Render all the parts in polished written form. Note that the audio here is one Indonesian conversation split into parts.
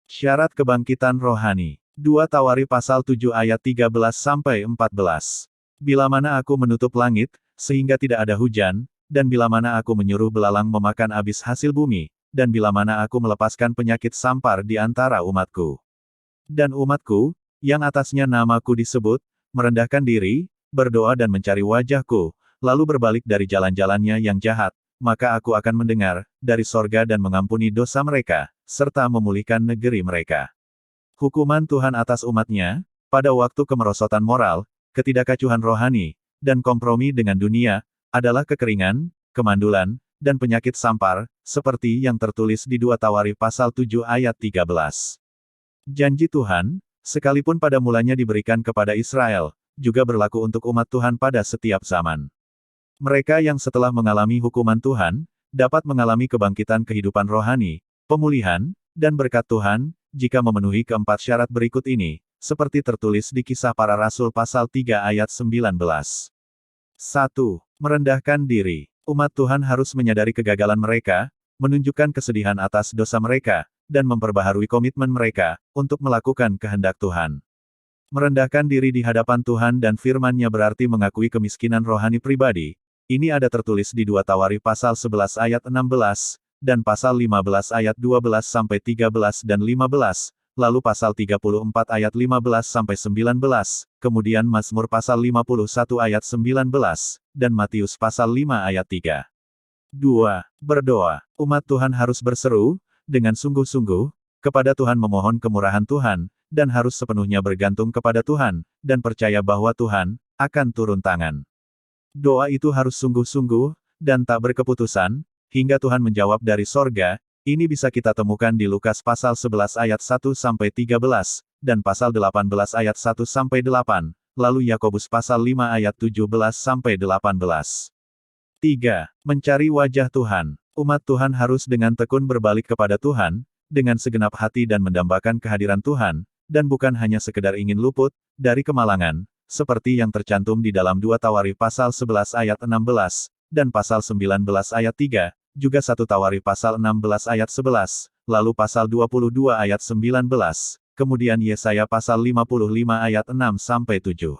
Syarat kebangkitan rohani. 2 Tawari pasal 7 ayat 13-14. Bila mana aku menutup langit, sehingga tidak ada hujan, dan bila mana aku menyuruh belalang memakan habis hasil bumi, dan bila mana aku melepaskan penyakit sampar di antara umatku. Dan umatku, yang atasnya namaku disebut, merendahkan diri, berdoa dan mencari wajahku, lalu berbalik dari jalan-jalannya yang jahat, maka aku akan mendengar, dari sorga dan mengampuni dosa mereka, serta memulihkan negeri mereka. Hukuman Tuhan atas umatnya, pada waktu kemerosotan moral, ketidakacuhan rohani, dan kompromi dengan dunia, adalah kekeringan, kemandulan, dan penyakit sampar, seperti yang tertulis di 2 Tawari pasal 7 ayat 13. Janji Tuhan, sekalipun pada mulanya diberikan kepada Israel, juga berlaku untuk umat Tuhan pada setiap zaman. Mereka yang setelah mengalami hukuman Tuhan, dapat mengalami kebangkitan kehidupan rohani, pemulihan, dan berkat Tuhan, jika memenuhi keempat syarat berikut ini, seperti tertulis di Kisah Para Rasul pasal 3 ayat 19. 1. Merendahkan diri. Umat Tuhan harus menyadari kegagalan mereka, menunjukkan kesedihan atas dosa mereka, dan memperbaharui komitmen mereka, untuk melakukan kehendak Tuhan. Merendahkan diri di hadapan Tuhan dan firman-Nya berarti mengakui kemiskinan rohani pribadi. Ini ada tertulis di 2 Tawari pasal 11 ayat 16, dan pasal 15 ayat 12-13 dan 15, lalu pasal 34 ayat 15-19, kemudian Mazmur pasal 51 ayat 19, dan Matius pasal 5 ayat 3. 2. Berdoa. Umat Tuhan harus berseru, dengan sungguh-sungguh, kepada Tuhan memohon kemurahan Tuhan, dan harus sepenuhnya bergantung kepada Tuhan, dan percaya bahwa Tuhan akan turun tangan. Doa itu harus sungguh-sungguh, dan tak berkeputusan, hingga Tuhan menjawab dari sorga. Ini bisa kita temukan di Lukas pasal 11 ayat 1-13, dan pasal 18 ayat 1-8, lalu Yakobus pasal 5 ayat 17-18. 3. Mencari wajah Tuhan. Umat Tuhan harus dengan tekun berbalik kepada Tuhan, dengan segenap hati dan mendambakan kehadiran Tuhan, dan bukan hanya sekedar ingin luput dari kemalangan, seperti yang tercantum di dalam 2 Tawari pasal 11 ayat 16, dan pasal 19 ayat 3, juga 1 Tawari pasal 16 ayat 11, lalu pasal 22 ayat 19, kemudian Yesaya pasal 55 ayat 6-7.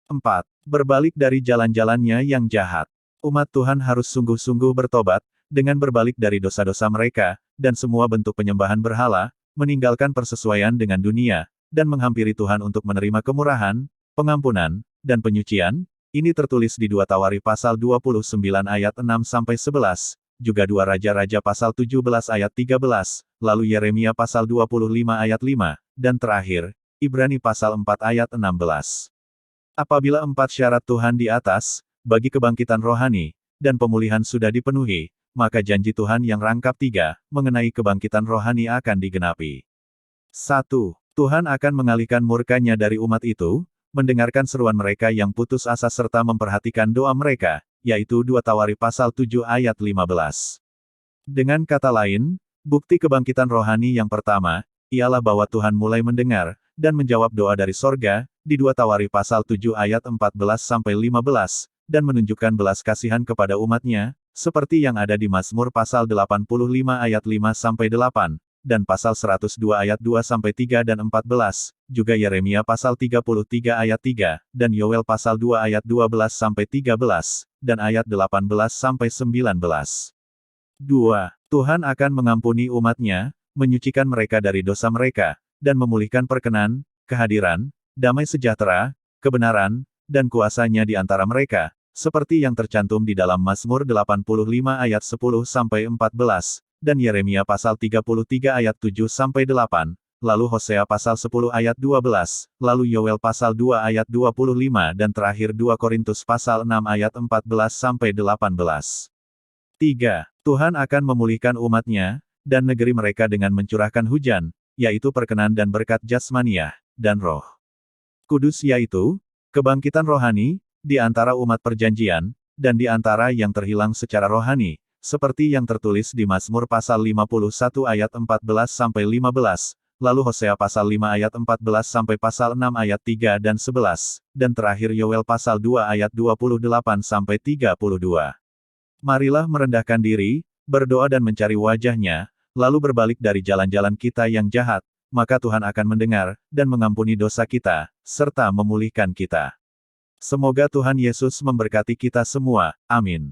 4. Berbalik dari jalan-jalannya yang jahat. Umat Tuhan harus sungguh-sungguh bertobat, dengan berbalik dari dosa-dosa mereka, dan semua bentuk penyembahan berhala, meninggalkan persesuaian dengan dunia, dan menghampiri Tuhan untuk menerima kemurahan, pengampunan, dan penyucian. Ini tertulis di 2 Tawari pasal 29 ayat 6-11, juga 2 Raja-Raja pasal 17 ayat 13, lalu Yeremia pasal 25 ayat 5, dan terakhir, Ibrani pasal 4 ayat 16. Apabila 4 syarat Tuhan di atas, bagi kebangkitan rohani, dan pemulihan sudah dipenuhi, maka janji Tuhan yang rangkap 3, mengenai kebangkitan rohani akan digenapi. 1. Tuhan akan mengalihkan murka-Nya dari umat itu, mendengarkan seruan mereka yang putus asa serta memperhatikan doa mereka, yaitu 2 Tawari pasal 7 ayat 15. Dengan kata lain, bukti kebangkitan rohani yang pertama, ialah bahwa Tuhan mulai mendengar, dan menjawab doa dari sorga, di 2 Tawari pasal 7 ayat 14-15, dan menunjukkan belas kasihan kepada umat-Nya, seperti yang ada di Mazmur pasal 85 ayat 5-8, dan pasal 102 ayat 2-3 dan 14, juga Yeremia pasal 33 ayat 3, dan Yoel pasal 2 ayat 12-13, dan ayat 18-19. 2. Tuhan akan mengampuni umat-Nya, menyucikan mereka dari dosa mereka, dan memulihkan perkenan, kehadiran, damai sejahtera, kebenaran, dan kuasa-Nya di antara mereka, seperti yang tercantum di dalam Mazmur 85 ayat 10-14, dan Yeremia pasal 33 ayat 7-8, lalu Hosea pasal 10 ayat 12, lalu Yoel pasal 2 ayat 25 dan terakhir 2 Korintus pasal 6 ayat 14-18. 3. Tuhan akan memulihkan umat-Nya, dan negeri mereka dengan mencurahkan hujan, yaitu perkenan dan berkat jasmaniah, dan roh kudus yaitu, kebangkitan rohani, di antara umat perjanjian, dan di antara yang terhilang secara rohani, seperti yang tertulis di Mazmur pasal 51 ayat 14-15, lalu Hosea pasal 5 ayat 14 sampai pasal 6 ayat 3 dan 11, dan terakhir Yoel pasal 2 ayat 28 sampai 32. Marilah merendahkan diri, berdoa dan mencari wajah-Nya, lalu berbalik dari jalan-jalan kita yang jahat, maka Tuhan akan mendengar, dan mengampuni dosa kita, serta memulihkan kita. Semoga Tuhan Yesus memberkati kita semua. Amin.